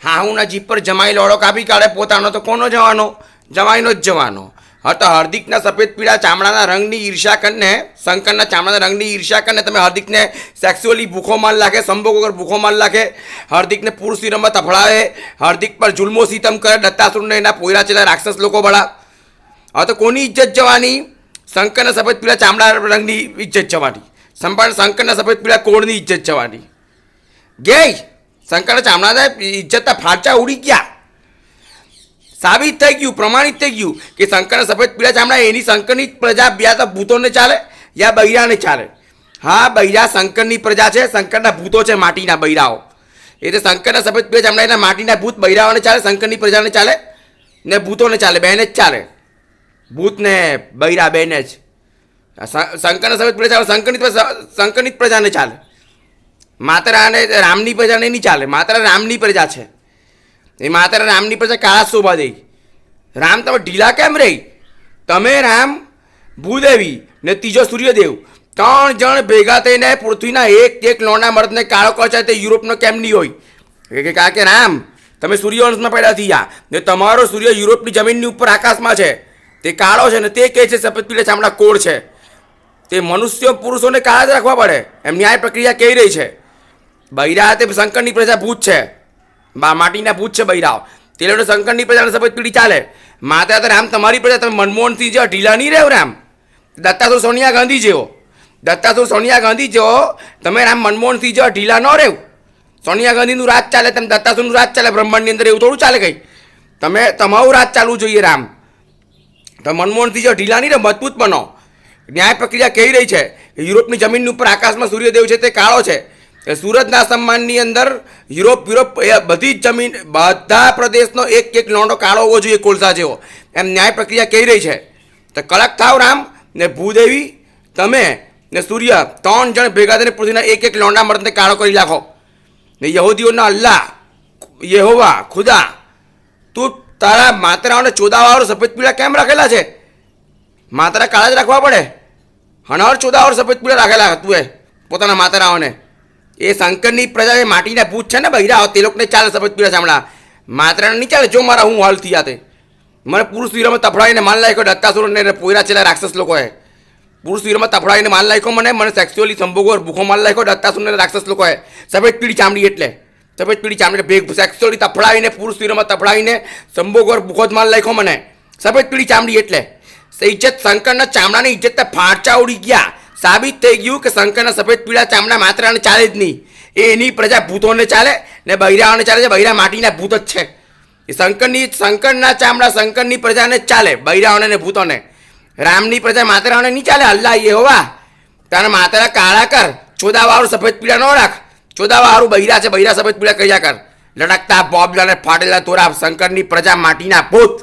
હાહુના jeep પર જમાઈ લોડો કાપી કાઢે પોતાનો તો કોનો જવાનો? જમાઈનો જ જવાનો. હા તો હાર્દિકના સફેદ પીળા ચામડાના રંગની ઈર્ષા કરીને, શંકરના ચામડાના રંગની ઈર્ષા કરીને તમે હાર્દિકને સેક્સ્યુઅલી ભૂખો માલ નાખે, સંભોગ વગર ભૂખો માલ નાખે, હાર્દિકને પુરુષ રમત તફડાવે, હાર્દિક પર જુલ્મો સિતમ કરે, દત્તાસુરને એના પોયરા ચેલા રાક્ષસ લોકો બળા. હવે તો કોની ઇજ્જત જવાની? શંકરના સફેદ પીળા ચામડા રંગની ઇજ્જત જવાની, શંકરના સફેદ પીળા કોળની ઇજ્જત જવાની. ગઈ શંકરના ચામડાના ઇજ્જતના ફાંચા ઉડી ગયા. સાબિત થઈ ગયું, પ્રમાણિત થઈ ગયું કે શંકરના સફેદ પીળા ચામડા એની શંકરની પ્રજા યા તો ભૂતોને ચાલે યા બૈરાને ચાલે. હા, બૈરા શંકરની પ્રજા છે, શંકરના ભૂતો છે, માટીના બૈરાઓ. એટલે શંકરના સફેદ પીળા ચામડા એના માટીના ભૂત બૈરાઓને ચાલે, શંકરની પ્રજાને ચાલે ને ભૂતોને ચાલે, બેને જ ચાલે. ભૂત ને બૈરા બેને જ. શંકરના સફેદ પીળા ચામડા શંકરની પ્રજાને ચાલે. માતા અને રામની પ્રજાને નહીં ચાલે. માતા રામની પ્રજા છે. એ માતા રામની પ્રજા કાળા શોભા દે. રામ તમે ઢીલા કેમ રહી? તમે રામ, ભૂદેવી ને ત્રીજો સૂર્યદેવ 3 જણ ભેગા થઈને પૃથ્વીના એક લોના મર્દને કાળો કહે તે યુરોપનો કેમ નહીં હોય? કારણ કે રામ તમે સૂર્યવંશમાં પેદા થયા ને તમારો સૂર્ય યુરોપની જમીનની ઉપર આકાશમાં છે, તે કાળો છે ને તે કહે છે સફેદ પીળા ચામડા કોળ છે. તે મનુષ્ય પુરુષોને કાળા જ રાખવા પડે એમ ન્યાય પ્રક્રિયા કહી રહી છે. બૈરા તે શંકરની પ્રજા ભૂત છે, માટીના ભૂત છે બૈરાઓ. તે લોકો શંકરની પ્રજાને સફેદ પીળી ચાલે. માતા તો રામ તમારી પ્રજા, તમે મનમોહનસિંહ જેવા ઢીલા નહીં રહ્યો રામ. દત્તાસુર સોનિયા ગાંધી જેવો, દત્તાસુર સોનિયા ગાંધી જેવો તમે રામ મનમોહનસિંહ જેવા ઢીલા ન રહેવું. સોનિયા ગાંધીનું રાજ ચાલે, તમે દત્તાસુરનું રાજ ચાલે બ્રહ્માંડની અંદર, એવું થોડું ચાલે કંઈ. તમે તમારું રાજ ચાલવું જોઈએ રામ. તમે મનમોહનસિંહ જેવા ઢીલા નહીં રહે, મજબૂત બનો. ન્યાય પ્રક્રિયા કહી રહી છે યુરોપની જમીનની ઉપર આકાશમાં સૂર્યદેવ છે તે કાળો છે. સુરતના સન્માનની અંદર યુરોપ બધી જ જમીન, બધા પ્રદેશનો એક લોંડો કાળો હોવો જોઈએ કોલસા જેવો, એમ ન્યાય પ્રક્રિયા કહી રહી છે. તો કડક થાવ રામ ને ભૂદેવી, તમે ને સૂર્ય 3 જણ ભેગા થઈને પૃથ્વીના એક લોંડા મર્દને કાળો કરી નાખો. ને યહૂદીઓના અલ્લાહ, યહોવા, ખુદા, તું તારા માતરાઓને ચોદાવાળો સફેદ પીળા કેમ રાખેલા છે? માતરા કાળા જ રાખવા પડે. હણાવર ચોદાવાળો સફેદ પીળા રાખેલા તું એ પોતાના માતરાઓને. એ શંકરની પ્રજા એ માટીના ભૂત છે ને બૈરા, તે લોકોને ચાલે સફેદ પીળા ચામડા. માત્રાને નહીં ચાલે. જો મારા હું હાલ થયા તે મને પુરુષ વીરમાં તફડાવીને માલ નાખ્યો દત્તાસુરને પોયરા છેલ્લા રાક્ષસ લોકોએ. પુરુષ વીરમાં તફડાવીને માલ નાખ્યો મને સેક્સ્યુઅલી સંભોગો ભૂખો માલ નાખ્યો દત્તાસુરને રાક્ષસ લોકોએ. સફેદ પીળી ચામડી એટલે સફેદ પીળી ચામડી ભેગ સેક્સ્યુઅલી તફડાવીને પુરુષ વીરમાં તફડાવીને સંભોગો ભૂખો જ માલ નાખ્યો મને. સફેદ પીળી ચામડી એટલે ઇજ્જત શંકરના ચામડાની ઇજ્જત ફાંચા ઉડી ગયા. સાબિત થઈ ગયું કે શંકરના સફેદ પીળા ચામડા માત્રાને ચાલે જ નહીં. એની પ્રજા ભૂતોને ચાલે ને બૈરાઓને ચાલે છે. બૈરા માટીના ભૂત જ છે. એ શંકરના ચામડા શંકરની પ્રજાને જ ચાલે, બૈરાઓને ને ભૂતોને. રામની પ્રજા માતરાઓને નહીં ચાલે. અલ્લાહ યહોવા તારા માતરા કાળા કર, ચોદાવાળું સફેદ પીળા ન રાખ. ચોદાવાળું બૈરા છે, બૈરા સફેદ પીળા કર્યા કર. લડકતા બોબલાને ફાટેલા તોરા શંકરની પ્રજા માટીના ભૂત.